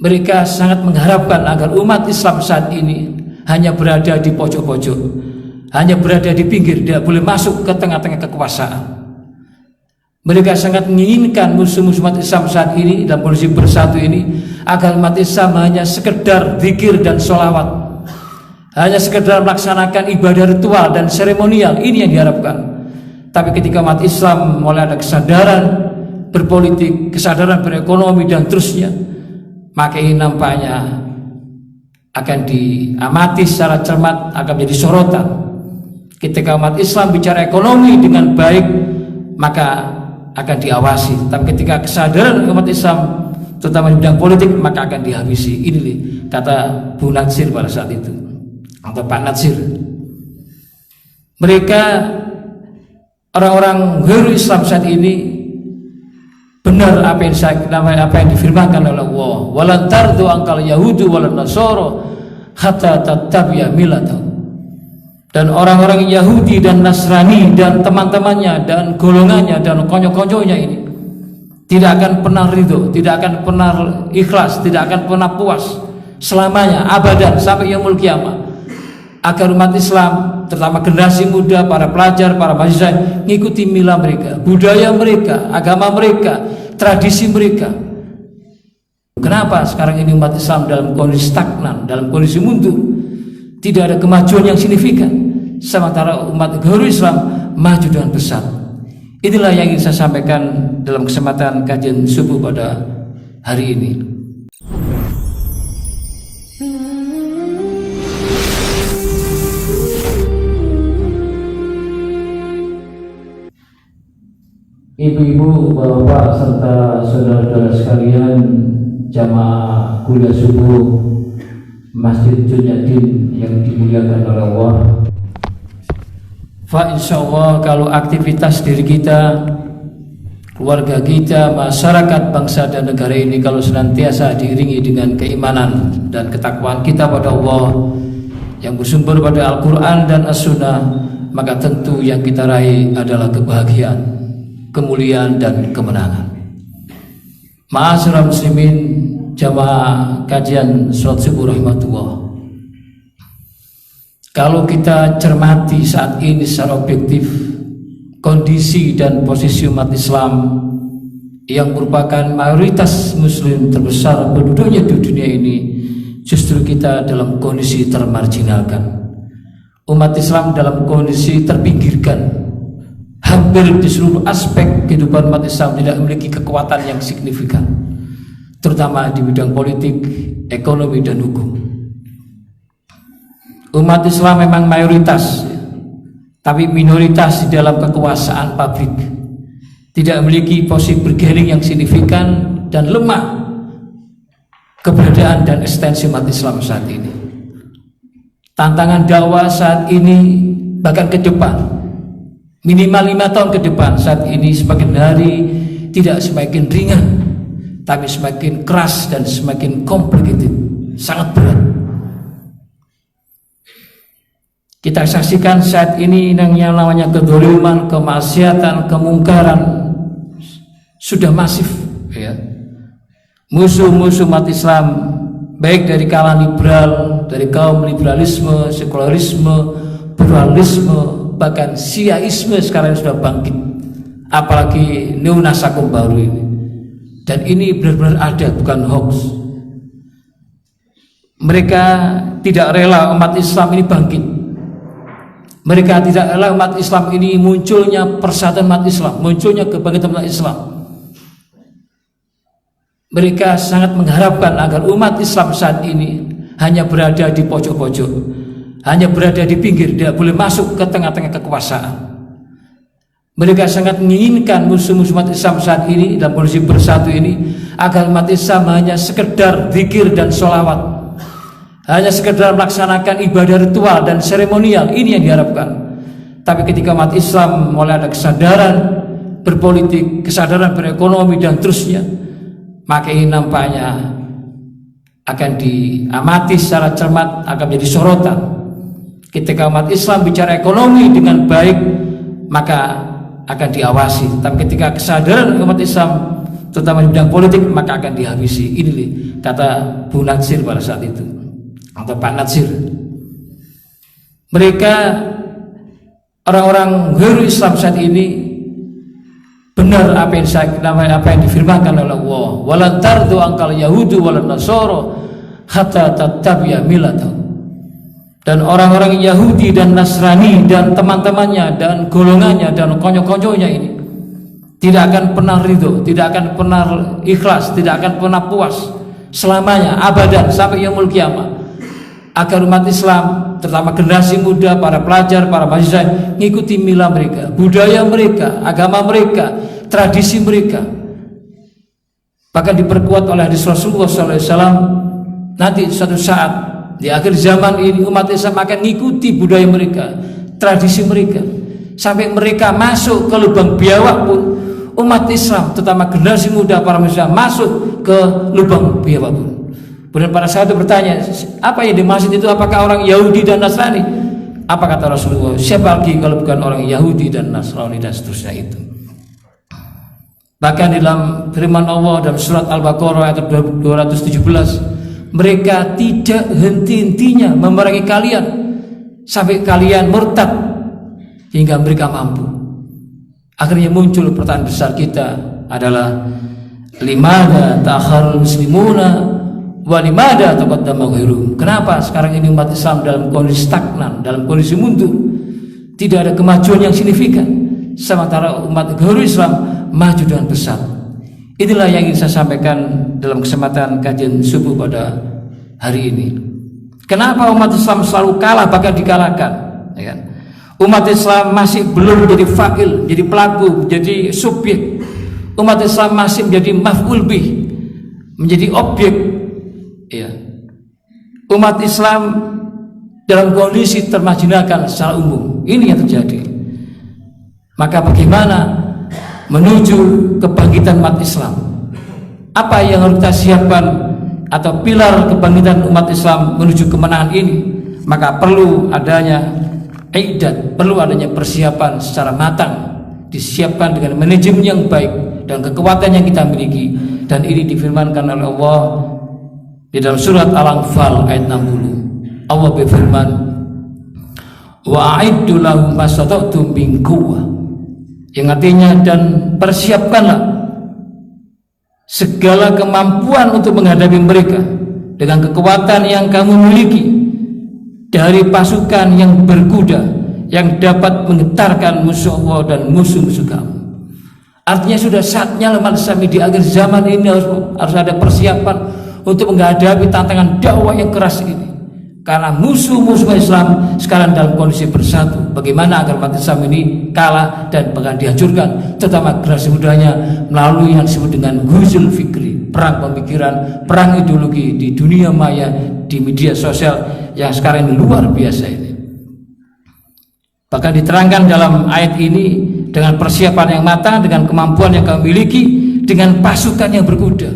Mereka sangat mengharapkan agar umat Islam saat ini hanya berada di pojok-pojok, hanya berada di pinggir, tidak boleh masuk ke tengah-tengah kekuasaan. Mereka sangat menginginkan musuh-musuh umat Islam saat ini dalam kondisi bersatu ini agar umat Islam hanya sekedar zikir dan sholawat, hanya sekedar melaksanakan ibadah ritual dan seremonial. Ini yang diharapkan. Tapi ketika umat Islam mulai ada kesadaran berpolitik, kesadaran berekonomi dan terusnya, maka ini nampaknya akan diamati secara cermat, akan menjadi sorotan. Ketika umat Islam bicara ekonomi dengan baik, maka akan diawasi. Tapi ketika kesadaran umat Islam terutama di bidang politik, maka akan dihabisi. Ini kata Bu Natsir pada saat itu, atau Pak Natsir. Mereka orang-orang guru Islam saat ini benar apa yang difirmankan oleh Allah, walan tardu angkal yahudu walan nasoro hatta tattabi'a millatahum. Dan orang-orang Yahudi dan Nasrani dan teman-temannya dan golongannya dan konyo-konyonya ini tidak akan pernah ridho, tidak akan pernah ikhlas, tidak akan pernah puas selamanya, abadan sampai yaumul kiamah, agar umat Islam terutama generasi muda, para pelajar, para mahasiswa mengikuti milah mereka, budaya mereka, agama mereka, tradisi mereka. Kenapa sekarang ini umat Islam dalam kondisi stagnan, dalam kondisi mundur, tidak ada kemajuan yang signifikan, sementara umat guru Islam maju dengan pesat? Inilah yang ingin saya sampaikan dalam kesempatan kajian subuh pada hari ini. Ibu-ibu, bapak serta saudara-saudara sekalian, jamaah kuliah subuh Masjid Junyadin yang dimuliakan oleh Allah. Insyaallah kalau aktivitas diri kita, keluarga kita, masyarakat, bangsa dan negara ini kalau senantiasa diiringi dengan keimanan dan ketakwaan kita pada Allah yang bersumber pada Al-Quran dan As-Sunnah, maka tentu yang kita raih adalah kebahagiaan, kemuliaan dan kemenangan. Ma'asyiral muslimin, jamaah kajian salat subuh rahmatullah. Kalau kita cermati saat ini secara objektif kondisi dan posisi umat Islam yang merupakan mayoritas muslim terbesar penduduknya di dunia ini, justru kita dalam kondisi termarginalkan. Umat Islam dalam kondisi terpinggirkan. Hampir di seluruh aspek kehidupan umat Islam tidak memiliki kekuatan yang signifikan, terutama di bidang politik, ekonomi dan hukum. Umat Islam memang mayoritas, tapi minoritas di dalam kekuasaan publik, tidak memiliki posisi bergening yang signifikan dan lemah keberadaan dan ekstensi umat Islam saat ini. Tantangan dakwah saat ini bahkan ke depan, minimal 5 tahun ke depan saat ini semakin hari tidak semakin ringan, tapi semakin keras dan semakin complicated, sangat berat. Kita saksikan saat ini yang namanya kedzaliman, kemaksiatan, kemungkaran sudah masif, ya. Musuh-musuh umat Islam baik dari kalangan liberal, dari kaum liberalisme, sekularisme, pluralisme, bahkan Syiaisme sekarang sudah bangkit, apalagi neonasakum baru ini. Dan ini benar-benar ada, bukan hoax. Mereka tidak rela umat Islam ini bangkit. Mereka tidak rela umat Islam ini munculnya persatuan umat Islam, munculnya kebangkitan umat Islam. Mereka sangat mengharapkan agar umat Islam saat ini hanya berada di pojok-pojok, hanya berada di pinggir, tidak boleh masuk ke tengah-tengah kekuasaan. Mereka sangat menginginkan musuh-musuh umat Islam saat ini dalam kondisi bersatu ini agar umat Islam hanya sekedar zikir dan sholawat, hanya sekedar melaksanakan ibadah ritual dan seremonial. Ini yang diharapkan. Tapi ketika umat Islam mulai ada kesadaran berpolitik, kesadaran berekonomi dan terusnya, maka ini nampaknya akan diamati secara cermat, akan menjadi sorotan. Ketika umat Islam bicara ekonomi dengan baik, maka akan diawasi. Tapi ketika kesadaran umat Islam terutama di bidang politik, maka akan dihabisi. Ini kata Bu Natsir pada saat itu, atau Pak Natsir. Mereka orang-orang guru Islam saat ini benar apa yang difirmankan oleh Allah, walan tardu angkal yahudu walan nasoro hatta tattabi'a millatahum. Dan orang-orang Yahudi dan Nasrani dan teman-temannya dan golongannya dan konyo-konyonya ini tidak akan pernah ridho, tidak akan pernah ikhlas, tidak akan pernah puas selamanya, abadan, sampai yaumul kiamah, agar umat Islam, terutama generasi muda, para pelajar, para mahasiswa, ngikuti milah mereka, budaya mereka, agama mereka, tradisi mereka. Bahkan diperkuat oleh hadis Rasulullah SAW, nanti suatu saat di akhir zaman ini umat Islam akan ngikuti budaya mereka, tradisi mereka, sampai mereka masuk ke lubang biawak pun umat Islam, terutama generasi muda, para mahasiswa, masuk ke lubang biawak pun. Kemudian para sahabat bertanya, apa yang dimaksud itu? Apakah orang Yahudi dan Nasrani? Apa kata Rasulullah? Siapa lagi kalau bukan orang Yahudi dan Nasrani dan seterusnya itu. Bahkan dalam firman Allah dalam surat Al-Baqarah ayat 217, mereka tidak henti-hentinya memerangi kalian sampai kalian murtad hingga mereka mampu. Akhirnya muncul pertanyaan besar kita adalah, limada ta'akharul muslimuna wa limada taqaddama ghairuhum. Kenapa sekarang ini umat Islam dalam kondisi stagnan, dalam kondisi mundur, tidak ada kemajuan yang signifikan, sementara umat guru Islam maju dengan pesat. Inilah yang ingin saya sampaikan dalam kesempatan kajian subuh pada hari ini. Kenapa umat Islam selalu kalah, bahkan dikalahkan, ya kan? Umat Islam masih belum menjadi fa'il, menjadi pelaku, menjadi subjek. Umat Islam masih menjadi maf'ul bih, menjadi objek, ya. Umat Islam dalam kondisi termarginalkan secara umum. Ini yang terjadi. Maka bagaimana menuju kebangkitan umat Islam? Apa yang harus kita siapkan atau pilar kebangkitan umat Islam menuju kemenangan ini? Maka perlu adanya perlu adanya persiapan secara matang, disiapkan dengan manajemen yang baik dan kekuatan yang kita miliki. Dan ini difirmankan oleh Allah di dalam surat Al-Anfal ayat 60. Allah berfirman, wa a'iddu lahum mastata'tum min quwwah, yang artinya, dan persiapkanlah segala kemampuan untuk menghadapi mereka dengan kekuatan yang kamu miliki, dari pasukan yang berkuda yang dapat menggetarkan musuh Allah dan musuh-musuh kamu. Artinya sudah saatnya umat Islam di akhir zaman ini harus ada persiapan untuk menghadapi tantangan dakwah yang keras ini. Karena musuh-musuh Islam sekarang dalam kondisi bersatu. Bagaimana agar umat Islam ini kalah dan bahkan dihancurkan, terutama generasi mudanya, melalui yang disebut dengan ghuzul fikri, perang pemikiran, perang ideologi di dunia maya, di media sosial yang sekarang ini luar biasa ini. Bahkan diterangkan dalam ayat ini, dengan persiapan yang matang, dengan kemampuan yang kami miliki, dengan pasukan yang berkuda.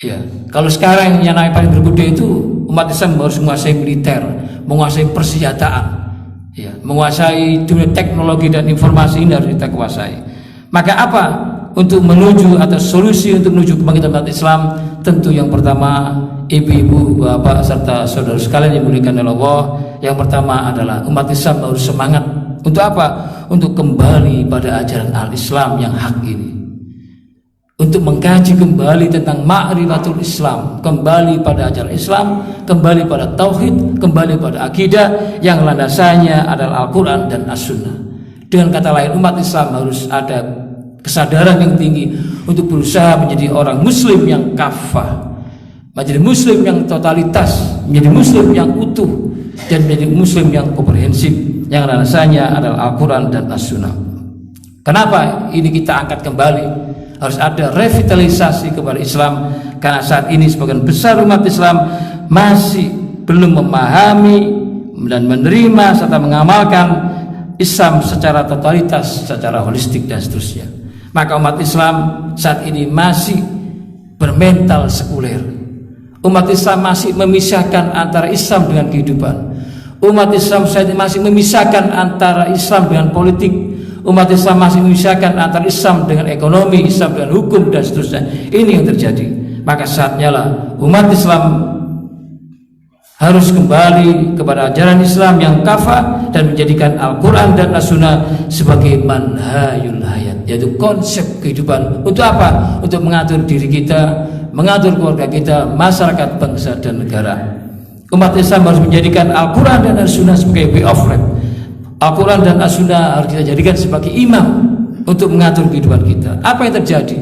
Ya, kalau sekarang yang paling berkuda itu umat Islam harus menguasai militer, menguasai persenjataan, ya, menguasai dunia teknologi dan informasi, ini harus kita kuasai. Maka apa untuk menuju atau solusi untuk menuju kebangkitan umat Islam? Tentu yang pertama, ibu-ibu, bapak serta saudara sekalian yang dimuliakan oleh Allah, yang pertama adalah umat Islam harus semangat. Untuk apa? Untuk kembali pada ajaran al-Islam yang hak ini, untuk mengkaji kembali tentang ma'rifatul Islam, kembali pada ajaran Islam, kembali pada tauhid, kembali pada akidah yang landasannya adalah Al-Quran dan As-Sunnah. Dengan kata lain, umat Islam harus ada kesadaran yang tinggi untuk berusaha menjadi orang muslim yang kafah, menjadi muslim yang totalitas, menjadi muslim yang utuh, dan menjadi muslim yang komprehensif, yang landasannya adalah Al-Quran dan As-Sunnah. Kenapa ini kita angkat kembali? Harus ada revitalisasi kepada Islam, karena saat ini sebagian besar umat Islam masih belum memahami dan menerima serta mengamalkan Islam secara totalitas, secara holistik dan seterusnya. Maka umat Islam saat ini masih bermental sekuler. Umat Islam masih memisahkan antara Islam dengan kehidupan. Umat Islam saat ini masih memisahkan antara Islam dengan politik. umat Islam masih memisahkan antara Islam dengan ekonomi, Islam dengan hukum dan seterusnya. Ini yang terjadi. Maka saatnya lah umat Islam harus kembali kepada ajaran Islam yang kafah dan menjadikan Al-Quran dan As-Sunnah sebagai manhajul hayat, yaitu konsep kehidupan. Untuk apa? Untuk mengatur diri kita, mengatur keluarga kita, masyarakat, bangsa dan negara. Umat Islam harus menjadikan Al-Quran dan As-Sunnah sebagai way of life. Al-Quran dan As-Sunnah harus kita jadikan sebagai imam untuk mengatur kehidupan kita. Apa yang terjadi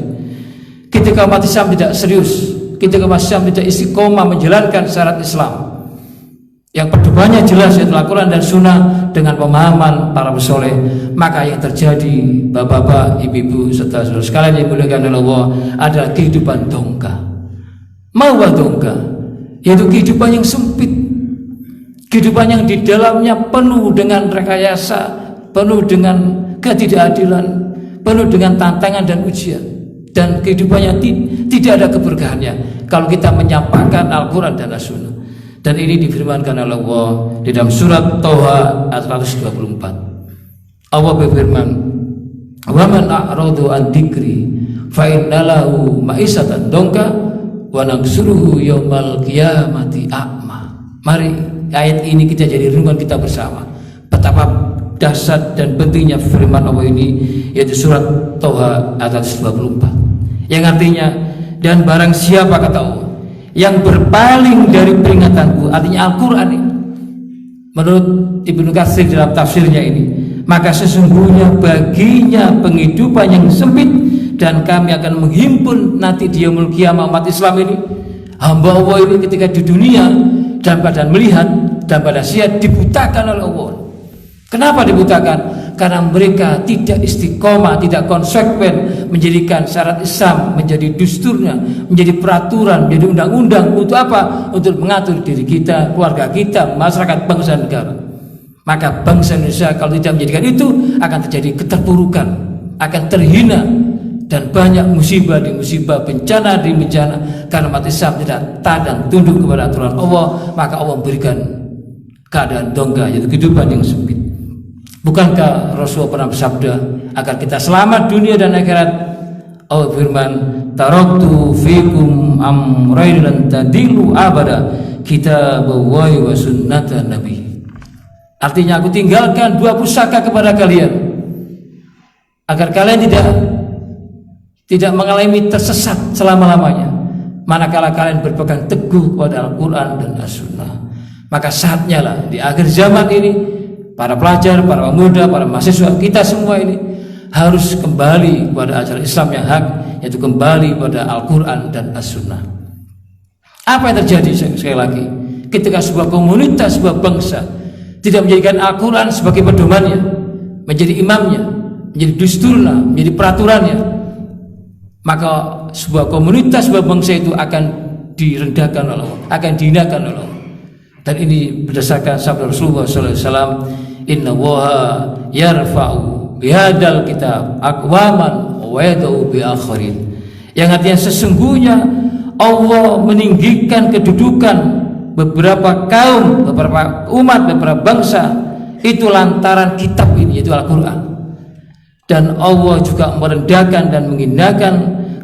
ketika umat Islam tidak serius, ketika umat Islam tidak istiqomah menjalankan syariat Islam yang pedomannya jelas, yaitu Al-Quran dan Sunnah dengan pemahaman para pesoleh, maka yang terjadi, bapak-bapak, ibu-ibu, serta saudara sekalian yang dimuliakan oleh Allah, adalah kehidupan dongka. Mawa dongka, yaitu kehidupan yang sempit, kehidupan yang di dalamnya penuh dengan rekayasa, penuh dengan ketidakadilan, penuh dengan tantangan dan ujian, dan kehidupannya tidak ada keberkahannya kalau kita menyampaikan Al-Quran dan As-Sunnah. Dan ini difirmankan oleh Allah di dalam surat Toha ayat 124. Allah berfirman, "Wa man a'radu an dzikri fa innalahu ma'isatan dongka wa nahsyuruhu yaumal qiyamati a'ma." Mari ayat ini kita jadi renungan kita bersama. Betapa dahsyat dan pentingnya firman Allah ini, yaitu surat Toha ayat 124. Yang artinya, dan barang siapa, kata Allah, yang berpaling dari peringatanku, artinya Al-Quran ini, menurut Ibnu Katsir dalam tafsirnya ini, maka sesungguhnya baginya penghidupan yang sempit, dan kami akan menghimpun nanti di yaumul qiyamah umat Islam ini, hamba Allah ini ketika di dunia dalam keadaan melihat, dalam keadaan sihat, dibutakan oleh Allah. Kenapa dibutakan? Karena mereka tidak istiqomah, tidak konsekuen menjadikan syarat Islam menjadi dusturnya, menjadi peraturan, menjadi undang-undang. Untuk apa? Untuk mengatur diri kita, keluarga kita, masyarakat, bangsa, negara. Maka bangsa Indonesia kalau tidak menjadikan itu, akan terjadi keterpurukan, akan terhina, dan banyak musibah di musibah, bencana di bencana, karena umat Islam tidak taat dan tunduk kepada aturan Allah. Maka Allah memberikan keadaan dongga, yaitu kehidupan yang sempit. Bukankah Rasulullah pernah bersabda agar kita selamat dunia dan akhirat? Allah firman, "Taraktu fikum amrayn lan tadillu abada, kitaballahi wa sunnata nabi." Artinya, aku tinggalkan dua pusaka kepada kalian agar kalian tidak mengalami tersesat selama-lamanya, manakala kalian berpegang teguh pada Al-Quran dan As-Sunnah. Maka saatnya lah di akhir zaman ini, para pelajar, para pemuda, para mahasiswa, kita semua ini harus kembali pada ajaran Islam yang hak, yaitu kembali pada Al-Quran dan As-Sunnah. Apa yang terjadi sekali lagi ketika sebuah komunitas, sebuah bangsa tidak menjadikan Al-Quran sebagai pedomannya, menjadi imamnya, menjadi dusturnya, menjadi peraturannya, maka sebuah komunitas, sebuah bangsa itu akan direndahkan oleh Allah, akan dihinakan oleh Allah. Dan ini berdasarkan sabda Rasulullah SAW, "Inna Allaha yarfa'u bihadal kitab aqwaman wa yad'u bi akharin." Yang artinya sesungguhnya Allah meninggikan kedudukan beberapa kaum, beberapa umat, beberapa bangsa itu lantaran kitab ini, yaitu Al-Quran. Dan Allah juga merendahkan dan menghinakan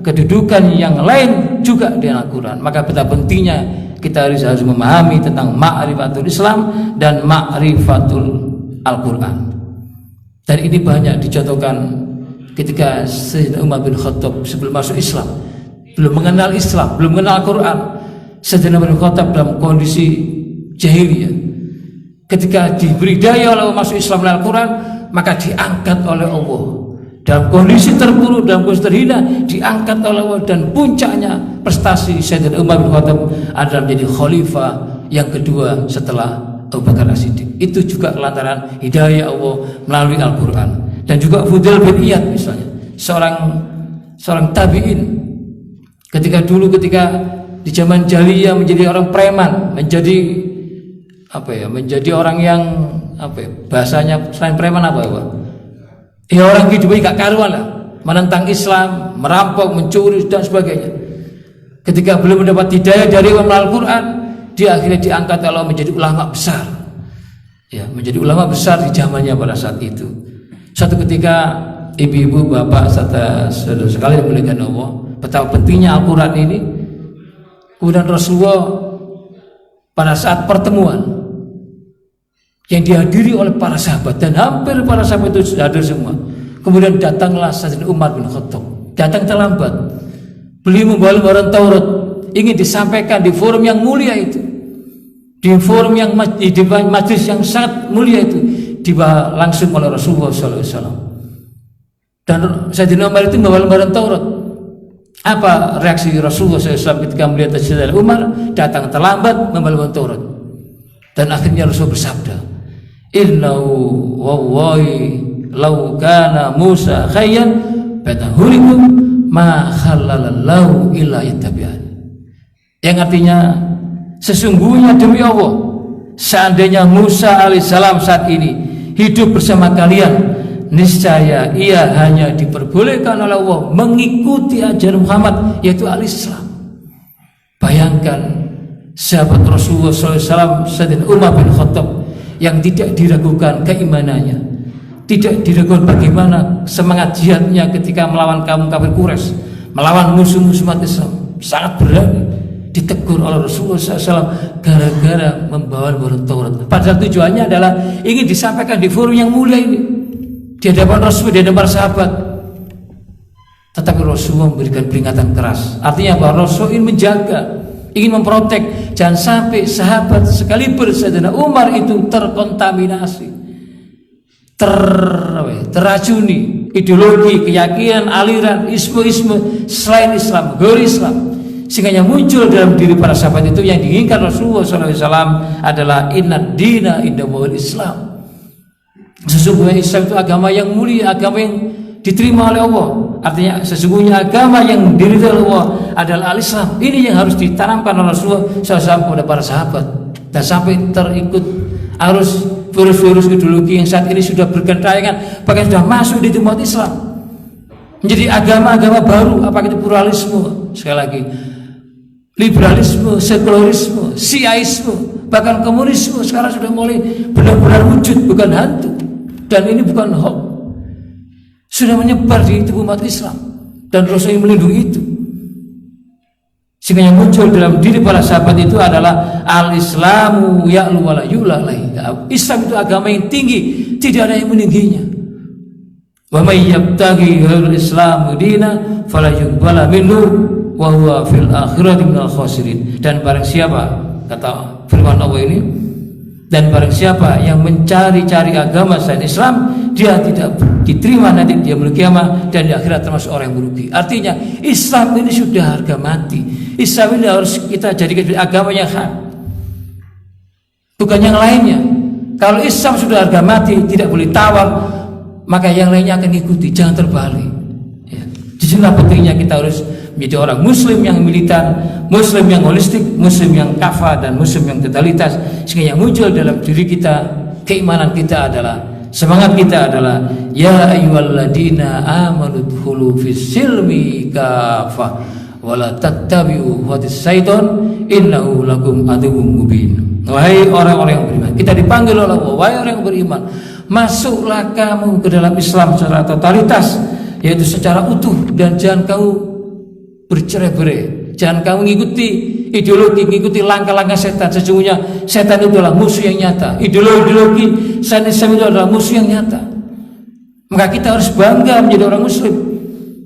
kedudukan yang lain juga dengan Al-Quran. Maka betapa pentingnya kita harus memahami tentang ma'rifatul Islam dan ma'rifatul Al-Quran. Dan ini banyak dicontohkan ketika Sayyidina Umar bin Khattab sebelum masuk Islam, belum mengenal Islam, belum mengenal Al-Quran. Sayyidina Umar bin Khattab dalam kondisi jahiliyah, ketika diberi daya oleh masuk Islam dan Al-Quran, maka diangkat oleh Allah dalam kondisi terpuruk, dalam kondisi terhina, diangkat oleh Allah. Dan puncaknya prestasi Sayyidina Umar bin Khattab adalah menjadi khalifah yang kedua setelah Abu Bakar As-Siddiq. Itu juga lantaran hidayah Allah melalui Al-Quran. Dan juga Fudail bin Iyad misalnya, seorang tabi'in, ketika di zaman jahiliyah menjadi orang preman, menjadi orang yang bahasanya selain preman ya orang hidupnya gak karuan lah, menentang Islam, merampok, mencuri dan sebagainya. Ketika belum mendapat hidayah dari Al-Quran, dia akhirnya diangkat Allah menjadi ulama besar, ya, menjadi ulama besar di zamannya pada saat itu. Suatu ketika ibu-ibu, bapak serta saudara sekalian dimuliakan Allah, betapa pentingnya Al-Quran ini. Kemudian Rasulullah pada saat pertemuan yang dihadiri oleh para sahabat, dan hampir para sahabat itu hadir semua. Kemudian datanglah Sayyidina Umar bin Khattab, datang terlambat. Beliau membawa lembaran Taurat, ingin disampaikan di forum yang mulia itu, di forum yang di majlis yang sangat mulia itu, tiba langsung oleh Rasulullah SAW. Dan Sayyidina Umar itu membawa lembaran Taurat. Apa reaksi Rasulullah SAW ketika melihat Sayyidina Umar datang terlambat membawa lembaran Taurat? Dan akhirnya Rasul bersabda, "Innahu wallahi law kana Musa khayyan fatahurikum ma khalalallahu illa yattabi'an." Yang artinya, sesungguhnya demi Allah, seandainya Musa alaihissalam saat ini hidup bersama kalian, niscaya ia hanya diperbolehkan oleh Allah mengikuti ajaran Muhammad, yaitu al-Islam. Bayangkan sahabat Rasulullah SAW Sayyidina Umar bin Khattab yang tidak diragukan keimanannya, tidak diragukan bagaimana semangat jihadnya ketika melawan kaum kafir Quraisy, melawan musuh-musuh umat Islam, sangat berani. Ditegur oleh Rasulullah SAW gara-gara membawa lembaran Taurat. Padahal tujuannya adalah ingin disampaikan di forum yang mulia ini, di hadapan Rasul, di hadapan sahabat. Tetapi Rasulullah memberikan peringatan keras. Artinya bahwa Rasul ingin menjaga, ingin memprotek, jangan sampai sahabat sekalipun Sayyidina Umar itu terkontaminasi, terracuni ideologi, keyakinan, aliran, isme selain Islam, gori Islam, sehingga yang muncul dalam diri para sahabat itu yang diinginkan Rasulullah SAW adalah inna dina indallahil Islam. Sesungguhnya Islam itu agama yang mulia, agama yang diterima oleh Allah. Artinya sesungguhnya agama yang diridhoi oleh Allah adalah al-Islam. Ini yang harus ditanamkan oleh Rasulullah SAW kepada para sahabat, dan sampai terikut arus virus-virus ideologi yang saat ini sudah bergentayangan, bahkan sudah masuk di umat Islam, menjadi agama-agama baru. Apakah itu pluralisme, sekali lagi, liberalisme, sekularisme, siaisme, bahkan komunisme sekarang sudah mulai benar-benar wujud, bukan hantu. Dan ini bukan hoax, sudah menyebar di tubuh umat Islam, dan Rasul yang melindungi itu. Sehingga yang muncul dalam diri para sahabat itu adalah al-Islamu ya'lu wa la yu'la alaihi. Islam itu agama yang tinggi, tidak ada yang meningginya. Wa may yabtaghi ghairal Islam dina fala yuqbala minhu wa huwa fil akhirati minal khasirin. Dan barang siapa, kata firman Allah ini, dan barang siapa yang mencari-cari agama selain Islam, dia tidak diterima nanti dia yaumul kiamah, dan di akhirat termasuk orang yang merugi. Artinya Islam ini sudah harga mati. Islam ini harus kita jadikan agama yang hak, bukan yang lainnya. Kalau Islam sudah harga mati, tidak boleh tawar, maka yang lainnya akan ikuti, jangan terbalik. Ya. Disinilah pentingnya kita harus menjadi orang Muslim yang militan, Muslim yang holistik, Muslim yang kafah, dan Muslim yang totalitas. Sehingga yang muncul dalam diri kita, keimanan kita adalah, semangat kita adalah, ya ayyuhalladzina amanu dkhulu fis silmi kafah wala tattabi'u khuwatis syaiton innahu lakum aduwwum mubin. Wahai orang-orang yang beriman, kita dipanggil oleh Allah, wahai orang yang beriman, masuklah kamu ke dalam Islam secara totalitas, yaitu secara utuh, dan jangan kamu bercerai-berai, jangan kamu mengikuti ideologi, mengikuti langkah-langkah setan. Sesungguhnya setan itu adalah musuh yang nyata, ideologi selain Islam itu adalah musuh yang nyata. Maka kita harus bangga menjadi orang Muslim,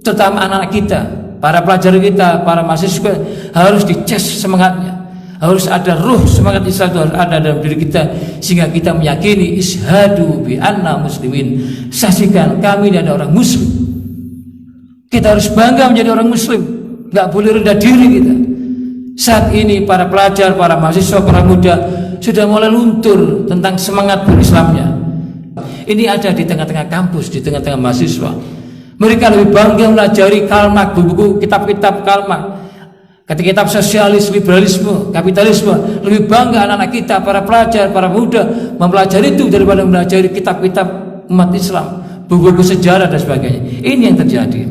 terutama anak-anak kita, para pelajar kita, para mahasiswa, harus dicas semangatnya, harus ada ruh semangat Islam itu harus ada dalam diri kita, sehingga kita meyakini ishadu bi anna muslimin, saksikan kami ini ada orang Muslim. Kita harus bangga menjadi orang Muslim, nggak boleh rendah diri kita. Saat ini para pelajar, para mahasiswa, para muda sudah mulai luntur tentang semangat berislamnya. Ini ada di tengah-tengah kampus, di tengah-tengah mahasiswa. Mereka lebih bangga melajari Karl Marx, buku-buku, kitab-kitab Karl Marx, kitab sosialis, liberalisme, kapitalisme. Lebih bangga anak-anak kita, para pelajar, para muda mempelajari itu daripada mempelajari kitab-kitab umat Islam, buku-buku sejarah dan sebagainya. Ini yang terjadi.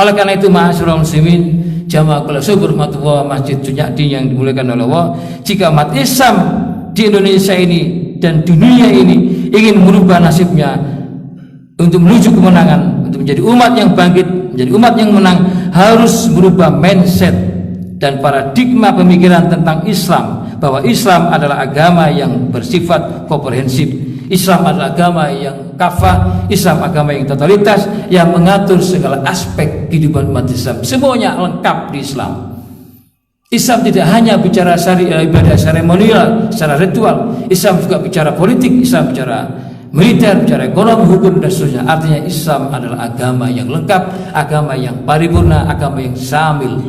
Oleh karena itu, ma'asyiral muslimin, jamaah qulasuh rahmatullah, Masjid Junyadi yang dimuliakan oleh Allah, jika umat Islam di Indonesia ini dan dunia ini ingin merubah nasibnya, untuk menuju kemenangan, untuk menjadi umat yang bangkit, menjadi umat yang menang, harus merubah mindset dan paradigma pemikiran tentang Islam, bahwa Islam adalah agama yang bersifat komprehensif. Islam adalah agama yang kafah, Islam agama yang totalitas, yang mengatur segala aspek kehidupan umat Islam. Semuanya lengkap di Islam. Islam tidak hanya bicara ibadah seremonial, secara ritual. Islam juga bicara politik, Islam bicara militer, bicara ekonomi, hukum, dan seterusnya. Artinya Islam adalah agama yang lengkap, agama yang paripurna, agama yang syamil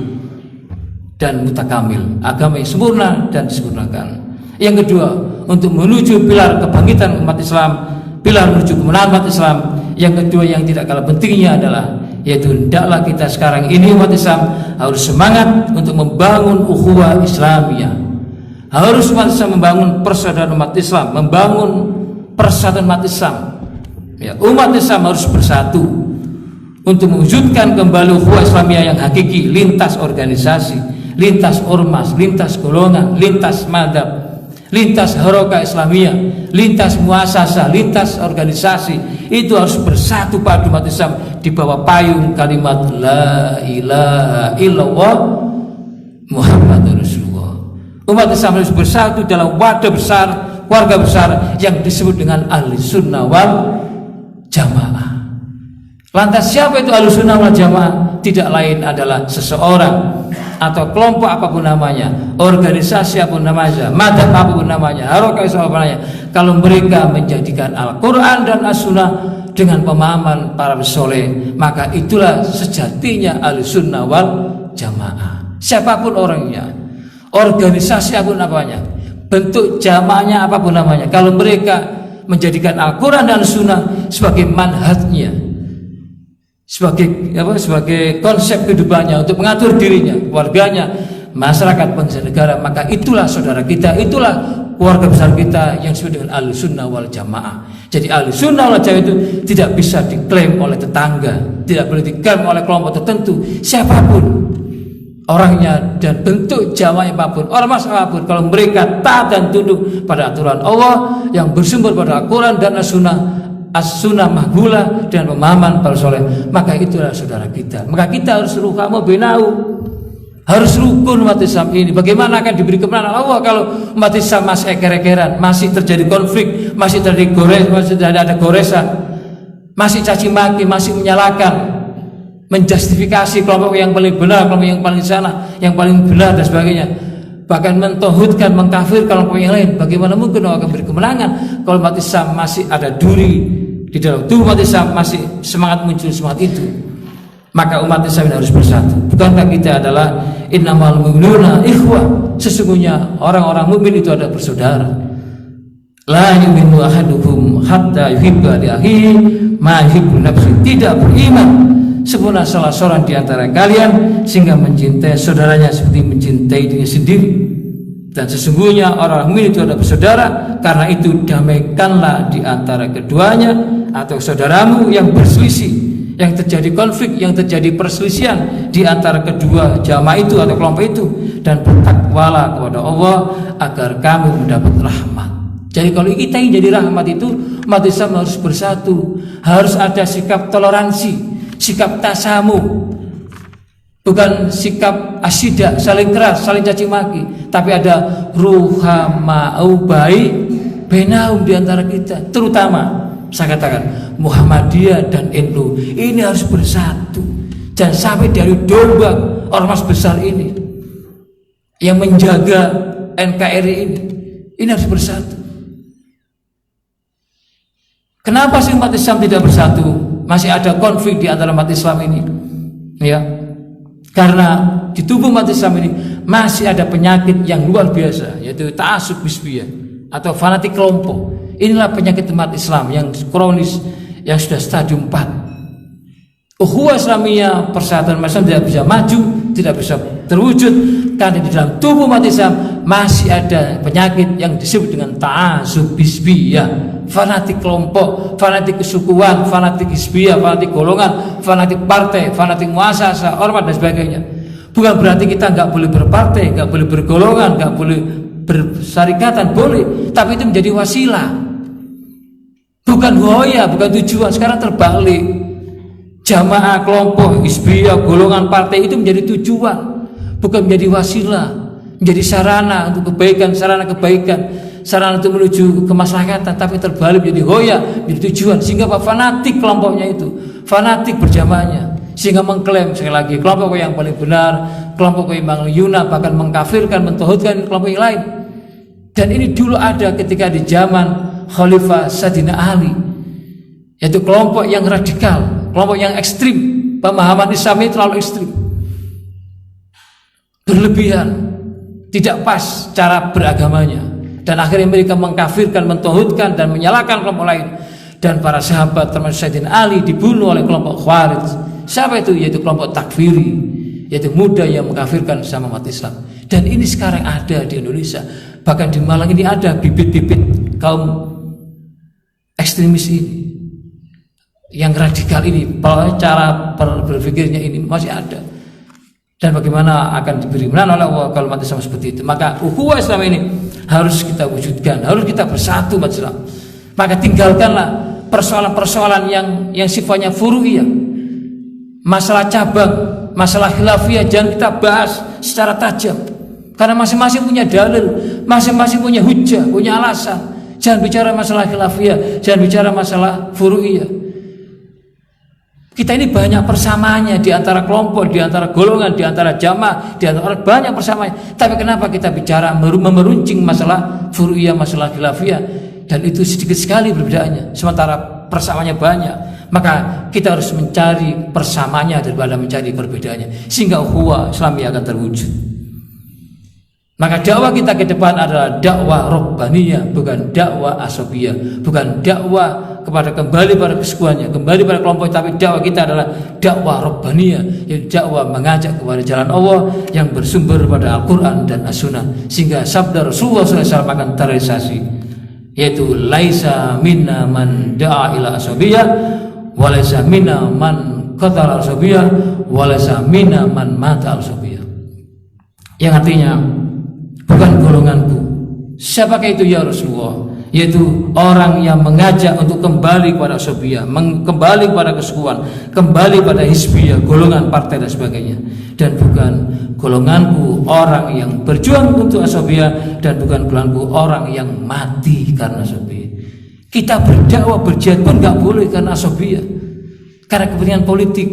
dan mutakamil, agama yang sempurna dan disempurnakan. Yang kedua, untuk menuju pilar kebangkitan umat Islam, pilar menuju kemenangan umat Islam, yang kedua yang tidak kalah pentingnya adalah, yaitu hendaklah kita sekarang ini umat Islam harus semangat untuk membangun ukhuwah Islamiyah. Harus umat Islam membangun persaudaraan umat Islam, membangun persatuan umat Islam. Ya, umat Islam harus bersatu untuk mewujudkan kembali ukhuwah Islamiyah yang hakiki, lintas organisasi, lintas ormas, lintas golongan, lintas madhab, lintas harokah Islamiyah, lintas muasasah, lintas organisasi. Itu harus bersatu padu umat Islam di bawah payung kalimat la ilaha illallah Muhammadur Rasulullah. Umat Islam harus bersatu dalam wadah besar, keluarga besar yang disebut dengan ahli sunnah wal jamaah. Lantas siapa itu ahli sunnah wal jamaah? Tidak lain adalah seseorang atau kelompok apapun namanya, organisasi apapun namanya, madhab apapun namanya, harokah apapun namanya, kalau mereka menjadikan Al-Quran dan As-Sunnah dengan pemahaman para soleh, maka itulah sejatinya ahli sunnah wal jamaah. Siapapun orangnya, organisasi apapun namanya, bentuk jamaahnya apapun namanya, kalau mereka menjadikan Al-Quran dan As-Sunnah sebagai manhajnya, sebagai konsep kehidupannya untuk mengatur dirinya, keluarganya, masyarakat, bangsa, negara, maka itulah saudara kita, itulah keluarga besar kita yang disebut dengan ahli sunnah wal jamaah. Jadi ahli sunnah wal jamaah itu tidak bisa diklaim oleh tetangga, tidak boleh diklaim oleh kelompok tertentu, siapapun orangnya dan bentuk jamaah apapun, ormas apapun, kalau mereka taat dan tunduk pada aturan Allah yang bersumber pada Al-Quran dan As-Sunnah mahgula dan pemahaman para soleh, maka itulah saudara kita. Maka kita harus ruhama benau, harus rukun umat Islam ini. Bagaimana akan diberi kemenangan Allah kalau umat Islam masih eker-ekeran, masih terjadi konflik, masih terjadi masih ada goresan, masih caci maki, masih menyalahkan, menjustifikasi kelompok yang paling benar, kelompok yang paling sana, yang paling benar dan sebagainya, bahkan mentauhidkan, mengkafir kelompok yang lain. Bagaimana mungkin Allah akan beri kemenangan kalau umat Islam masih ada duri di dalam tubuh umat Islam, masih semangat muncul semangat itu? Maka umat Islam harus bersatu. Bukankah kita adalah innamal mu'minuna ikhwah? Sesungguhnya orang-orang mukmin itu adalah bersaudara. La yu'minu ahadukum hatta yuhibba li akhihi ma yuhibbu nafsi. Tidak beriman sempurna salah seorang di antara kalian sehingga mencintai saudaranya seperti mencintai dirinya sendiri. Dan sesungguhnya orang mukmin itu adalah bersaudara. Karena itu damaikanlah di antara keduanya atau saudaramu yang berselisih, yang terjadi konflik, yang terjadi perselisihan di antara kedua jamaah itu atau kelompok itu, dan bertakwalah kepada Allah agar kamu mendapat rahmat. Jadi kalau kita ingin jadi rahmat itu, umat Islam harus bersatu, harus ada sikap toleransi, sikap tasamuh, bukan sikap asyidah, saling keras, saling caci maki, tapi ada ruhamau baik benaum di antara kita. Terutama saya katakan Muhammadiyah dan NU ini harus bersatu. Jangan sampai dari domba ormas besar ini yang menjaga NKRI ini harus bersatu. Kenapa sih umat Islam tidak bersatu? Masih ada konflik di antara umat Islam ini, ya. Karena di tubuh umat Islam ini masih ada penyakit yang luar biasa, yaitu ta'assub hizbiyah atau fanatik kelompok. Inilah penyakit umat Islam yang kronis, yang sudah stadium 4. Ukhuwah Islamiyah, persatuan Islam tidak bisa maju, tidak bisa terwujud karena di dalam tubuh umat Islam masih ada penyakit yang disebut dengan ta'assub hizbiyah, fanatik kelompok, fanatik kesukuan, fanatik hizbiyah, fanatik golongan, fanatik partai, fanatik muasasah, ormas dan sebagainya. Bukan berarti kita nggak boleh berpartai, nggak boleh bergolongan, nggak boleh bersarikatan, boleh, tapi itu menjadi wasilah. bukan hoya, bukan tujuan. Sekarang terbalik, jamaah, kelompok, hizbiyah, golongan partai itu menjadi tujuan, bukan menjadi wasilah, menjadi sarana untuk kebaikan, sarana untuk menuju kemaslahatan. Tapi terbalik, menjadi hoya, menjadi tujuan, sehingga fanatik kelompoknya itu, fanatik berjamaahnya, sehingga mengklaim sekali lagi kelompok yang paling benar, kelompok yang mengyuna, bahkan mengkafirkan, mentauhidkan kelompok yang lain. Dan ini dulu ada ketika di zaman Khalifah Sayyidina Ali, yaitu kelompok yang radikal, kelompok yang ekstrim, pemahaman Islam ini terlalu ekstrim, berlebihan, tidak pas cara beragamanya, dan akhirnya mereka mengkafirkan, mentauhidkan, dan menyalahkan kelompok lain. Dan para sahabat termasuk Sayyidina Ali dibunuh oleh kelompok Khawarij. Siapa itu? Yaitu kelompok takfiri, yaitu muda yang mengkafirkan sama umat Islam. Dan ini sekarang ada di Indonesia, bahkan di Malang ini ada bibit-bibit kaum ekstremis ini, yang radikal ini, cara berpikirnya ini masih ada. Dan bagaimana akan diberi menang oleh Allah kalau umat Islam seperti itu. Maka ukhuwah Islam ini harus kita wujudkan, harus kita bersatu umat Islam. Maka tinggalkanlah persoalan-persoalan yang sifatnya furu'iyah, masalah cabang, masalah khilafiyah, jangan kita bahas secara tajam, karena masing-masing punya dalil, masing-masing punya hujah, punya alasan. Jangan bicara masalah khilafiyah, jangan bicara masalah furu'iyah. Kita ini banyak persamaannya di antara kelompok, di antara golongan, di antara jamaah, di antara orang, banyak persamaannya. Tapi kenapa kita bicara memeruncing masalah furu'iyah, masalah khilafiyah, dan itu sedikit sekali perbedaannya, sementara persamaannya banyak. Maka kita harus mencari persamaannya daripada mencari perbedaannya, sehingga ukhuwah Islamiyah akan terwujud. Maka dakwah kita ke depan adalah dakwah rabbaniyah, bukan dakwah asabiyah, bukan dakwah kepada kembali pada kesekuannya, kembali pada kelompok, tapi dakwah kita adalah dakwah rabbaniyah, yaitu dakwah mengajak kepada jalan Allah yang bersumber pada Al-Quran dan As-Sunnah, sehingga sabda Rasulullah SAW akan terrealisasi, yaitu laisa minna man da'a ila asabiyah, walaisa minna man qatala asabiyah, walaisa minna man mata asabiyah. Yang artinya, bukan golonganku. Siapakah itu ya Rasulullah? Yaitu orang yang mengajak untuk kembali kepada asabiyah, kembali kepada kesekuan, kembali pada hizbiyah, golongan partai dan sebagainya. Dan bukan golonganku orang yang berjuang untuk asabiyah, dan bukan golonganku orang yang mati karena asabiyah. Kita berdakwah, berjihad pun gak boleh karena asabiyah, karena kepentingan politik,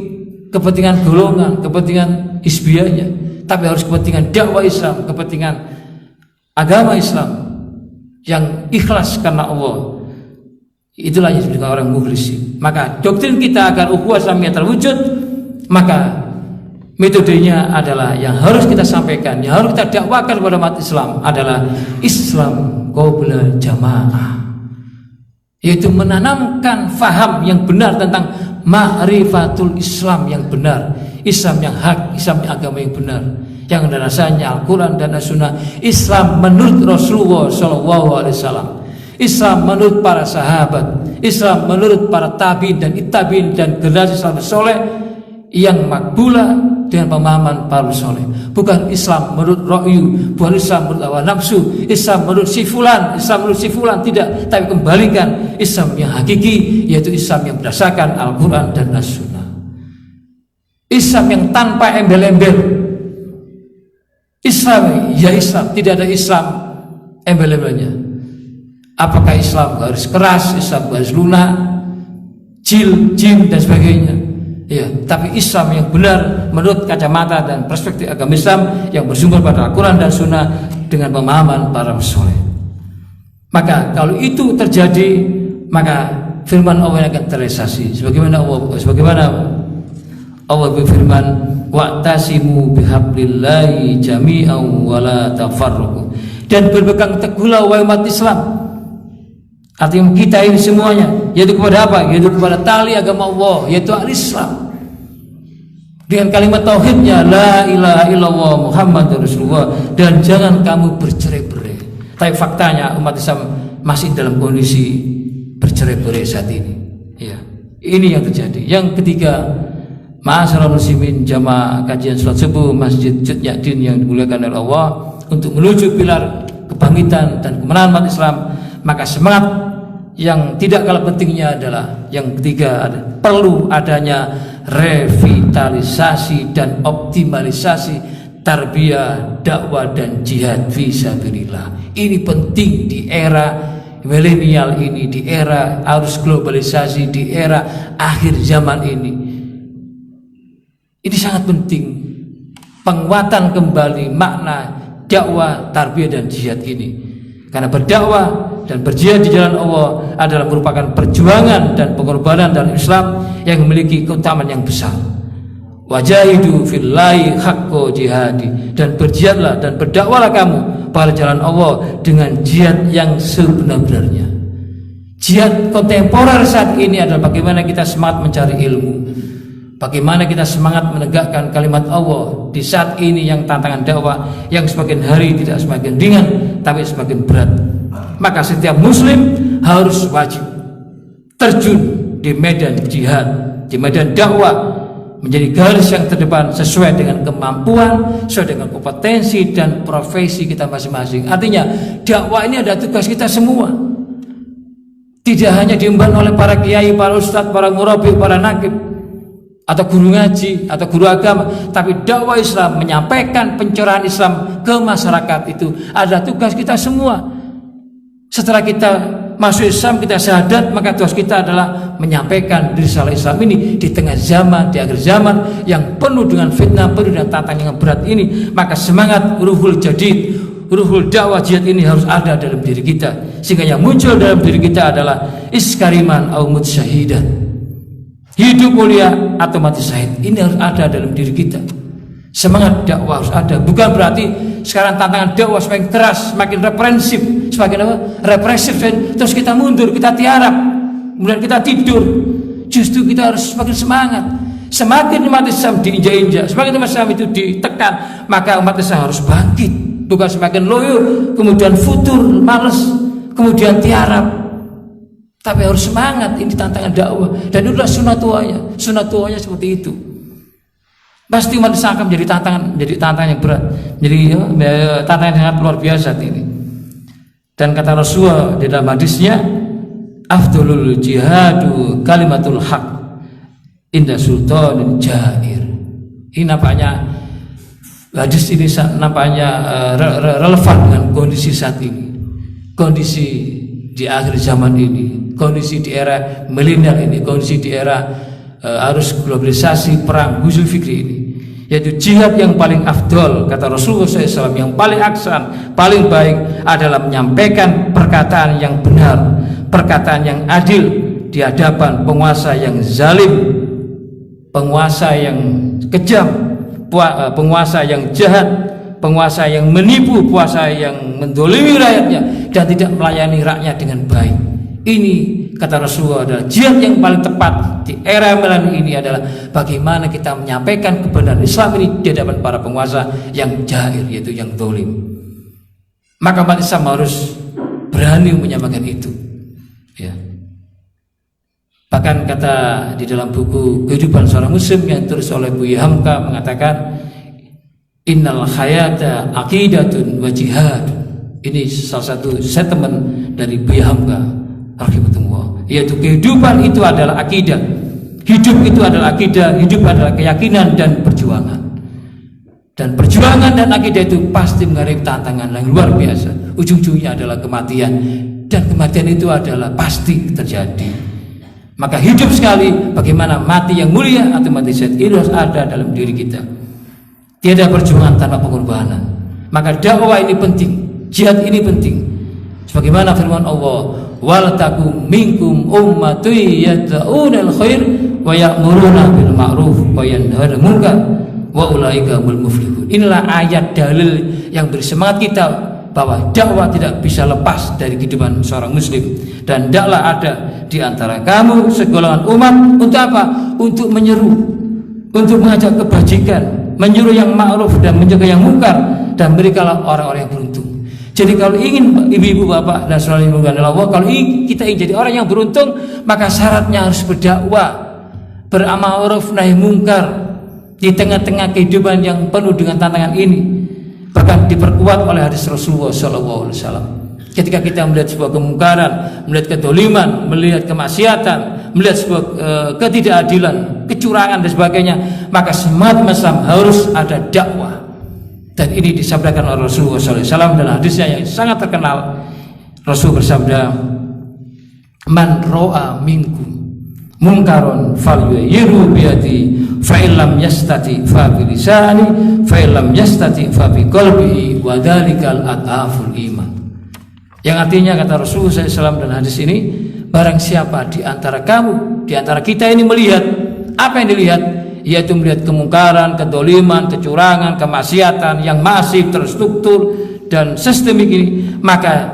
kepentingan golongan, kepentingan hizbiyahnya. Tapi harus kepentingan dakwah Islam, kepentingan agama Islam yang ikhlas karena Allah. Itulah yang disebut orang mukhlis. Maka doktrin kita agar ukhuwah Islamiyah terwujud, maka metodenya adalah yang harus kita sampaikan, yang harus kita dakwakan kepada umat Islam adalah Islam qabla jamaah, yaitu menanamkan faham yang benar tentang ma'rifatul Islam yang benar, Islam yang hak, Islam yang agama yang benar, yang ada rasanya Al-Quran dan As-Sunnah. Islam menurut Rasulullah SAW, Islam menurut para sahabat, Islam menurut para tabi'in dan tabi'in dan generasi salafus soleh yang makbula dengan pemahaman para soleh. Bukan Islam menurut ra'yu, bukan Islam menurut hawa nafsu, Islam menurut si fulan, Islam menurut si fulan, tidak. Tapi kembalikan Islam yang hakiki, yaitu Islam yang berdasarkan Al-Quran dan As-Sunnah. Islam yang tanpa embel-embel. Islam, ya Islam, tidak ada Islam embel-embelnya. Apakah Islam harus keras, Islam harus lunak, jim dan sebagainya? Ya, tapi Islam yang benar menurut kacamata dan perspektif agama Islam yang bersumber pada Al-Quran dan Sunnah dengan pemahaman para soleh. Maka kalau itu terjadi, maka firman Allah akan terrealisasi. Sebagaimana Allah berfirman, wa'tasimu bihablillahi jami'an wa la tafarraqu, dan berpegang teguhlah wahai umat Islam. Artinya kita ini semuanya, yaitu kepada apa? Yaitu kepada tali agama Allah, yaitu al-Islam, dengan kalimat tauhidnya la ilaha illallah Muhammadur Rasulullah, dan jangan kamu bercerai-berai. Tapi faktanya umat Islam masih dalam kondisi bercerai-berai saat ini. Ya, ini yang terjadi. Yang ketiga, ma'asyiral muslimin, jamaah kajian salat subuh Masjid Judnyadin yang dimuliakan oleh Allah, untuk menuju pilar kebangkitan dan kemenangan umat Islam, maka semangat yang tidak kalah pentingnya adalah yang ketiga, perlu adanya revitalisasi dan optimalisasi tarbiyah, dakwah dan jihad fisabilillah. Ini penting di era milenial ini, di era arus globalisasi, di era akhir zaman ini. Ini sangat penting, penguatan kembali makna dakwah, tarbiyah dan jihad ini. Karena berdakwah dan berjihad di jalan Allah adalah merupakan perjuangan dan pengorbanan dalam Islam yang memiliki keutamaan yang besar. Wajahidu fillahi haqqo jihadi, dan berjihadlah dan berdakwahlah kamu pada jalan Allah dengan jihad yang sebenar-benarnya. Jihad kontemporer saat ini adalah bagaimana kita semangat mencari ilmu, bagaimana kita semangat menegakkan kalimat Allah di saat ini yang tantangan dakwah yang semakin hari tidak semakin ringan tapi semakin berat. Maka setiap muslim harus wajib terjun di medan jihad, di medan dakwah, menjadi garis yang terdepan sesuai dengan kemampuan, sesuai dengan kompetensi dan profesi kita masing-masing. Artinya dakwah ini ada tugas kita semua. Tidak hanya diemban oleh para kiai, para ustadz, para murabi, para nakib, atau guru ngaji, atau guru agama, tapi dakwah Islam, menyampaikan pencerahan Islam ke masyarakat itu ada tugas kita semua. Setelah kita masuk Islam, kita syahadat, maka tugas kita adalah menyampaikan risalah Islam ini di tengah zaman, di akhir zaman yang penuh dengan fitnah, penuh dengan tantangan yang berat ini. Maka semangat ruhul jadid, ruhul dakwah jihad ini harus ada dalam diri kita, sehingga yang muncul dalam diri kita adalah iskariman au mut syahidan, hidup mulia atau mati syahid. Ini harus ada dalam diri kita. Semangat dakwah harus ada. Bukan berarti sekarang tantangan dakwah semakin keras, semakin represif, semakin apa? Represif, terus kita mundur, kita tiarap, kemudian kita tidur. Justru kita harus semakin semangat. Semakin umat Islam diinjak-injak, semakin umat Islam itu ditekan, maka umat Islam harus bangkit. Bukan semakin loyo, kemudian futur, malas, kemudian tiarap. Tapi harus semangat. Ini tantangan dakwah, dan itulah sunatullahnya. Sunatullahnya seperti itu. Pasti umat Islam akan menjadi tantangan yang berat, jadi tantangan yang sangat luar biasa ini. Dan kata Rasulullah di dalam hadisnya, afdalul jihadu kalimatul haq inda sultanin jair. Ini nampaknya hadis ini nampaknya relevan dengan kondisi saat ini, kondisi di akhir zaman ini, kondisi di era milenial ini, kondisi di era arus globalisasi, perang huzul fikri ini, yaitu jihad yang paling afdol, kata Rasulullah SAW, yang paling aksan, paling baik adalah menyampaikan perkataan yang benar, perkataan yang adil di hadapan penguasa yang zalim, penguasa yang kejam, penguasa yang jahat, penguasa yang menipu, penguasa yang mendolimi rakyatnya dan tidak melayani rakyat dengan baik. Ini kata Rasulullah adalah jihad yang paling tepat di era milenial ini, adalah bagaimana kita menyampaikan kebenaran Islam ini di hadapan para penguasa yang jahir, yaitu yang zalim. Maka umat Islam harus berani menyampaikan itu, ya. Bahkan kata di dalam buku Kehidupan Seorang Muslim yang ditulis oleh Buya Hamka mengatakan, innal hayata aqidatun wa jihad. Ini salah satu statement dari Buya Hamka rahimahullah, yaitu kehidupan itu adalah akidah, hidup itu adalah akidah, hidup adalah keyakinan dan perjuangan. Dan perjuangan dan akidah itu pasti menghadapi tantangan yang luar biasa. Ujung-ujungnya adalah kematian, dan kematian itu adalah pasti terjadi. Maka hidup sekali, bagaimana mati yang mulia atau mati syahid, itu harus ada dalam diri kita. Tiada perjuangan tanpa pengorbanan. Maka dakwah ini penting, jihad ini penting. Sebagaimana firman Allah, wal takum minkum ummatun yad'una al-khair wa ya'muruna bil ma'ruf wa yanhauna 'anil munkar wa ulaika humul muflihun. Inilah ayat dalil yang beri semangat kita bahwa dakwah tidak bisa lepas dari kehidupan seorang muslim, dan tidaklah ada di antara kamu segolongan umat untuk apa? Untuk menyeru, untuk mengajak kebajikan, menyuruh yang ma'ruf dan mencegah yang munkar, dan berikanlah orang-orang yang beruntung. Jadi kalau ingin ibu-ibu, bapak dan saudara yang dimuliakan Allah, kalau kita ingin jadi orang yang beruntung, maka syaratnya harus berdakwah, beramal ma'ruf nahi munkar di tengah-tengah kehidupan yang penuh dengan tantangan ini. Bahkan diperkuat oleh hadis Rasulullah SAW. Ketika kita melihat sebuah kemungkaran, melihat kedoliman, melihat kemaksiatan, melihat sebuah ketidakadilan, kecurangan dan sebagainya, maka semangat Islam harus ada dakwah. Dan ini disabdakan oleh Rasulullah SAW dalam hadisnya yang sangat terkenal. Rasul bersabda, "Man ro'a minkum munkaron falyughayyirhu biyadi, fa illam yastati fa bi lisani, fa illam yastati fa bi qalbihi, wa dzalikal adhaful iman." Yang artinya, kata Rasulullah SAW dalam hadis ini, barang siapa di antara kamu, di antara kita ini melihat, apa yang dilihat? Yaitu melihat kemungkaran, kedoliman, kecurangan, kemaksiatan yang masif, terstruktur dan sistemik ini, maka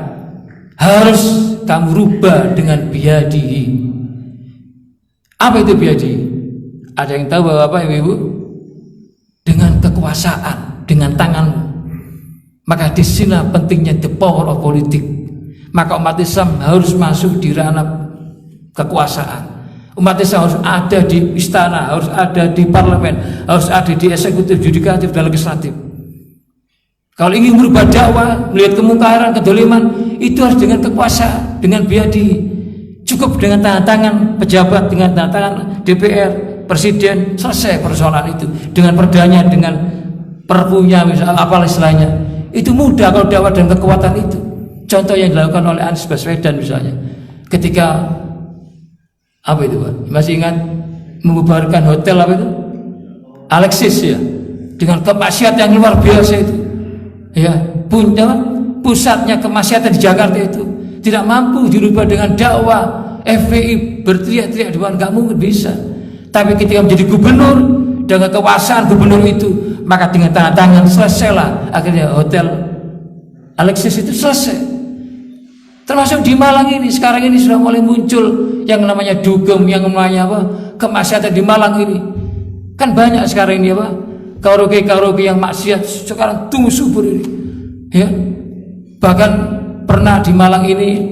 harus kamu rubah dengan biyadihi. Apa itu biyadihi? Ada yang tahu Bapak Ibu? Dengan kekuasaan, dengan tanganmu. Maka di sini pentingnya the power of politik. Maka umat Islam harus masuk di ranah kekuasaan. Umat Islam harus ada di istana, harus ada di parlemen, harus ada di eksekutif, yudikatif, dan legislatif. Kalau ingin merubah dakwah, melihat kemungkaran, kedoliman, itu harus dengan kekuasaan, dengan biadi. Cukup dengan tangan pejabat, dengan tangan DPR, presiden, selesai persoalan itu. Dengan perdanya, dengan perpunya, misalnya apa istilahnya, itu mudah kalau dakwah dan kekuatan itu. Contoh yang dilakukan oleh Anies Baswedan misalnya, ketika apa itu Pak? Masih ingat membubarkan hotel apa itu? Alexis ya, dengan kemaksiatan yang luar biasa itu, ya, pusatnya kemaksiatan di Jakarta itu tidak mampu dirubah dengan dakwah. FPI berteriak-teriak di depan, nggak mungkin bisa. Tapi ketika menjadi gubernur dengan kekuasaan gubernur itu, maka dengan tangan-tangan selesailah akhirnya hotel Alexis itu selesai. Termasuk di Malang ini, sekarang ini sudah mulai muncul yang namanya dugem, yang namanya apa, kemaksiatan di Malang ini. Kan banyak sekarang ini apa, karaoke yang maksiat sekarang tumbuh subur ini. Ya, bahkan pernah di Malang ini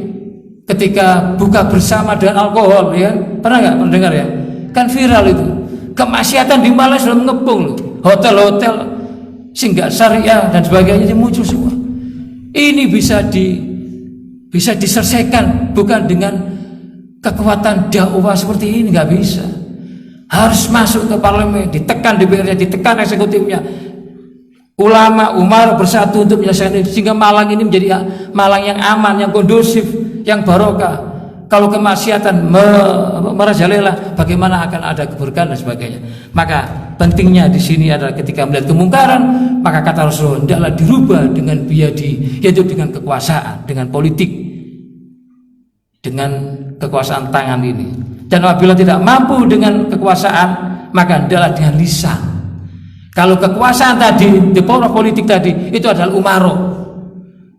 ketika buka bersama dengan alkohol, ya, pernah nggak mendengar ya? Kan viral itu. Kemaksiatan di Malang sudah mengepung loh. Hotel-hotel, singgah syariah dan sebagainya muncul semua. Ini bisa diselesaikan bukan dengan kekuatan dakwah seperti ini, nggak bisa. Harus masuk ke parlemen, ditekan DPR-nya, ditekan eksekutifnya. Ulama, umar bersatu untuk menyelesaikan ini, sehingga Malang ini menjadi Malang yang aman, yang kondusif, yang barokah. Kalau kemaksiatan merajalela, bagaimana akan ada keberkahan dan sebagainya. Maka pentingnya di sini adalah ketika melihat kemungkaran, maka kata Rasulullah, hendaklah dirubah dengan biyadi, yaitu dengan kekuasaan, dengan politik, dengan kekuasaan tangan ini. Dan apabila tidak mampu dengan kekuasaan, maka hendaklah dengan lisan. Kalau kekuasaan tadi, the power politik tadi, itu adalah umaro,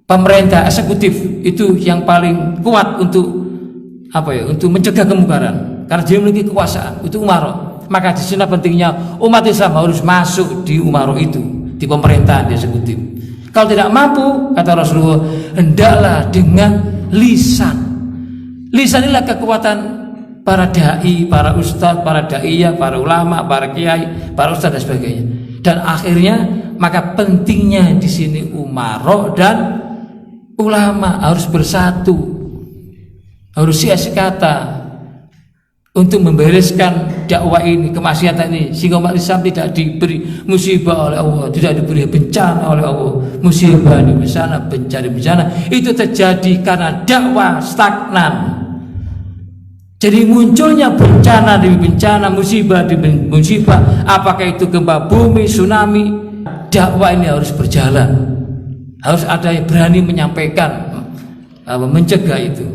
pemerintah eksekutif, itu yang paling kuat untuk apa ya, untuk mencegah kemungkaran, karena dia memiliki kekuasaan, itu umaro. Maka di sini pentingnya umat Islam harus masuk di umaro itu, di pemerintahan, di eksekutif. Kalau tidak mampu, kata Rasulullah, hendaklah dengan lisan. Lisan inilah kekuatan para dai, para ustadz, para daiyah, para ulama, para kiai, para ustadz dan sebagainya. Dan akhirnya maka pentingnya di sini umaro dan ulama harus bersatu. Harus siasat kata untuk membereskan dakwah ini, kemaksiatan ini, sehingga umat Islam tidak diberi musibah oleh Allah, tidak diberi bencana oleh Allah. Musibah di bencana, bencana itu terjadi karena dakwah stagnan. Jadi munculnya bencana demi bencana, musibah demi musibah, apakah itu gempa bumi, tsunami, dakwah ini harus berjalan. Harus ada yang berani menyampaikan, mencegah itu.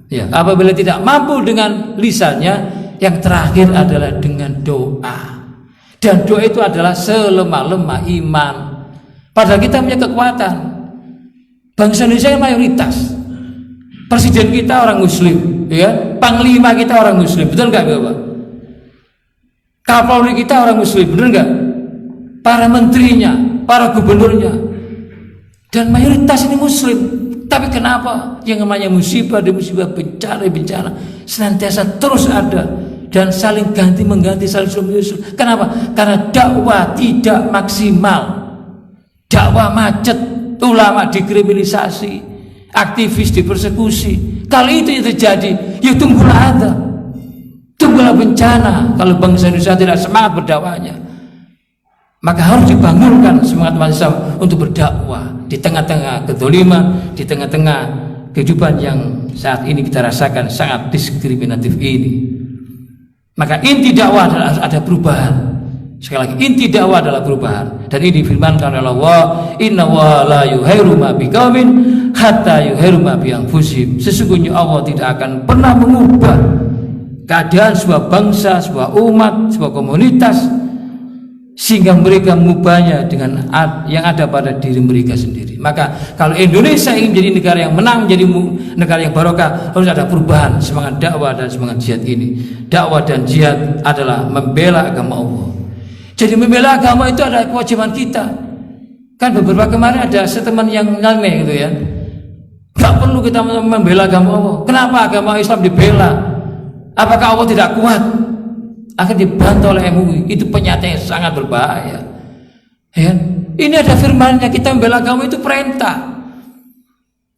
Ya, apabila tidak mampu dengan lisannya, yang terakhir adalah dengan doa. Dan doa itu adalah selemah-lemah iman. Padahal kita punya kekuatan. Bangsa Indonesia mayoritas. Presiden kita orang Muslim, ya. Panglima kita orang Muslim, betul nggak Bapak? Kapolri kita orang Muslim, betul nggak? Para menterinya, para gubernurnya, dan mayoritas ini Muslim. Tapi kenapa yang namanya musibah demi musibah, bencana senantiasa terus ada dan saling ganti mengganti, saling menyusul. Kenapa? Karena dakwah tidak maksimal, dakwah macet, ulama dikriminalisasi, aktivis dipersekusi. Kalau itu yang terjadi, ya tunggulah ada, tunggulah bencana. Kalau bangsa Indonesia tidak semangat berdakwahnya, maka harus dibangunkan semangat mahasiswa untuk berdakwah di tengah-tengah kedzaliman, di tengah-tengah kehidupan yang saat ini kita rasakan sangat diskriminatif ini. Maka inti dakwah adalah harus ada perubahan. Sekali lagi, inti dakwah adalah perubahan. Dan ini difirmankan oleh Allah, Inna wa la yuhairu ma biqaumin hatta yuhairu ma bi anfusihim. Sesungguhnya Allah tidak akan pernah mengubah keadaan sebuah bangsa, sebuah umat, sebuah komunitas sehingga mereka mengubahnya dengan yang ada pada diri mereka sendiri. Maka kalau Indonesia ingin menjadi negara yang menang, menjadi negara yang barokah, harus ada perubahan semangat dakwah dan semangat jihad ini. Dakwah dan jihad adalah membela agama Allah. Jadi membela agama itu adalah kewajiban kita. Kan beberapa kemarin ada statement yang nyeleneh gitu ya. Gak perlu kita membela agama Allah. Kenapa agama Islam dibela? Apakah Allah tidak kuat? Akan dibantu oleh MUI. Itu pernyataan yang sangat berbahaya. Ya. Ini ada firman-Nya, kita membela agama itu perintah.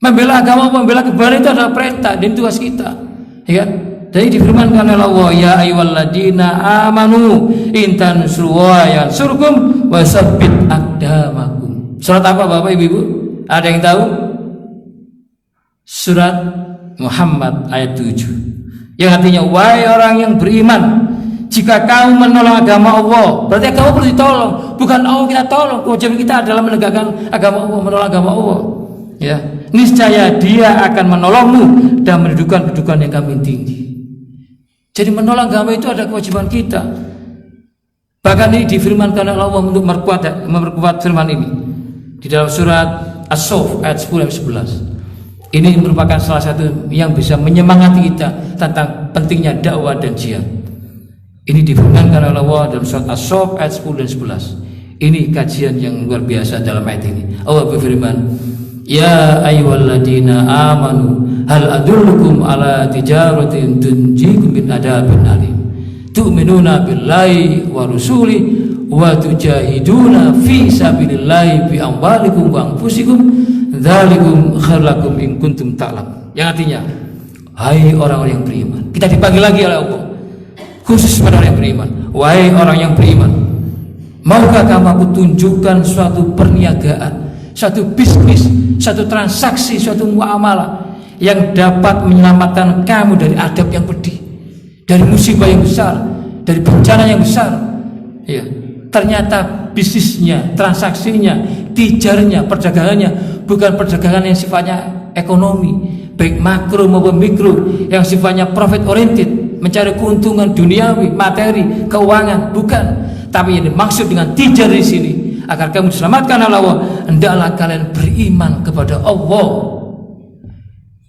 Membela agama, membela kebenaran itu adalah perintah dan tugas kita. Ya. Jadi difirmankan oleh Allah, ya ayyuhalladzina amanu in tansurullaha yansurkum wa tsabbit aqdamakum. Surat apa Bapak Ibu? Ada yang tahu? Surat Muhammad ayat 7. Yang artinya, wahai orang yang beriman, jika kamu menolong agama Allah, berarti kamu perlu ditolong. Bukan Allah kita tolong. Kewajiban kita adalah menegakkan agama Allah, menolong agama Allah. Ya, niscaya Dia akan menolongmu dan mendudukan kedudukan yang kami tinggi. Jadi menolong agama itu ada kewajiban kita. Bahkan ini difirmankan oleh Allah untuk memperkuat firman ini di dalam surat As-Saff ayat 10 dan 11. Ini merupakan salah satu yang bisa menyemangati kita tentang pentingnya dakwah dan jihad. Ini difirmankan oleh Allah dalam surat As-Saff ayat 10 dan 11. Ini kajian yang luar biasa dalam ayat ini. Allah berfirman, ya ayyuhalladzina amanu hal adullukum ala tijaratin tunjikum min adabin alim tu'minuna billahi wa rusuli wa tujahiduna fi sabilillahi bi amwalikum wa anfusikum dzalikum khairlakum in kuntum ta'lamun. Yang artinya, hai orang-orang yang beriman. Kita dipanggil lagi oleh Allah khusus pada orang yang beriman. Wahai orang yang beriman, maukah kamu aku tunjukkan suatu perniagaan, suatu bisnis, suatu transaksi, suatu muamalah yang dapat menyelamatkan kamu dari adab yang pedih, dari musibah yang besar, dari bencana yang besar. Ya, ternyata bisnisnya, transaksinya, tijarnya, perdagangannya bukan perdagangan yang sifatnya ekonomi, baik makro maupun mikro, yang sifatnya profit oriented, mencari keuntungan duniawi, materi, keuangan, bukan. Tapi yang dimaksud dengan tijar di sini, agar kamu diselamatkan oleh Allah, hendaklah kalian beriman kepada Allah.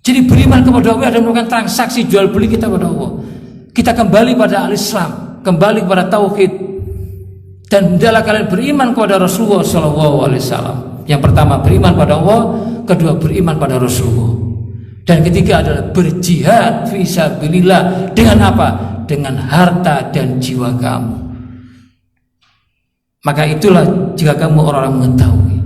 Jadi beriman kepada Allah adalah melakukan transaksi jual beli kita pada Allah. Kita kembali pada al-Islam, kembali kepada tauhid, dan hendaklah kalian beriman kepada Rasulullah SAW. Yang pertama beriman pada Allah, kedua beriman pada Rasulullah, dan ketiga adalah berjihad fisabilillah. Dengan apa? Dengan harta dan jiwa kamu. Maka itulah jika kamu orang-orang mengetahui.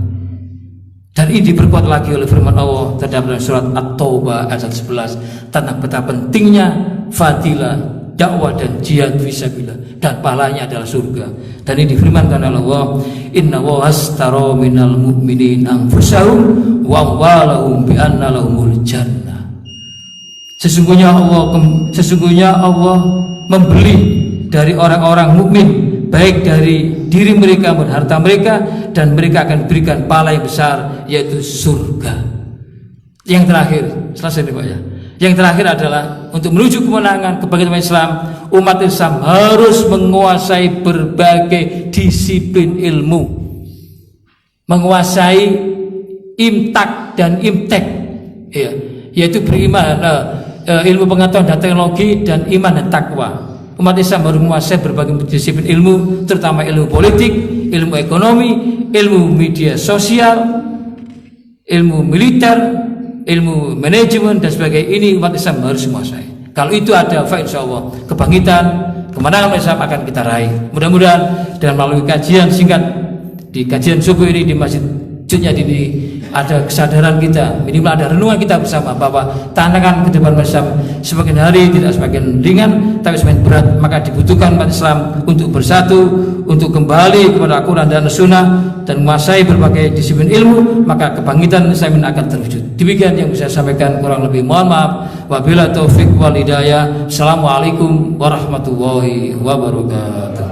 Dan ini diperkuat lagi oleh firman Allah terdapat dalam surat At-Taubah ayat 11 tentang betapa pentingnya fadilah dakwah dan jihad fisabilillah, dan pahalanya adalah surga. Dan ini difirmankan oleh Allah, inna wa astara minal mu'minin anfusahum wa amwalahum bi anna lahumul jannah. Sesungguhnya Allah membeli dari orang-orang mukmin, baik dari diri mereka maupun harta mereka, dan mereka akan berikan pahala yang besar, yaitu surga. Yang terakhir, selesai nih Pak ya. Yang terakhir adalah untuk menuju kemenangan kebangkitan Islam, umat Islam harus menguasai berbagai disiplin ilmu, menguasai imtak dan imtek, ya, yaitu beriman, ilmu pengetahuan dan teknologi, dan iman dan takwa. Umat Islam harus menguasai berbagai disiplin ilmu, terutama ilmu politik, ilmu ekonomi, ilmu media sosial, ilmu militer, ilmu manajemen dan sebagainya. Ini umat Islam harus menguasai. Kalau itu ada, insya Allah kebangkitan, kemenangan Islam akan kita raih. Mudah-mudahan dengan melalui kajian singkat di kajian subuh ini di Masjid wujudnya dini, ada kesadaran kita, minimal ada renungan kita bersama bahwa tantangan ke depan Islam semakin hari tidak semakin ringan tapi semakin berat. Maka dibutuhkan umat Islam untuk bersatu, untuk kembali kepada Al-Quran dan Sunnah dan menguasai berbagai disiplin ilmu, maka kebangkitan Islam akan terwujud. Demikian yang bisa saya sampaikan, kurang lebih mohon maaf. Wabillahi taufik wal hidayah. Assalamualaikum warahmatullahi wabarakatuh.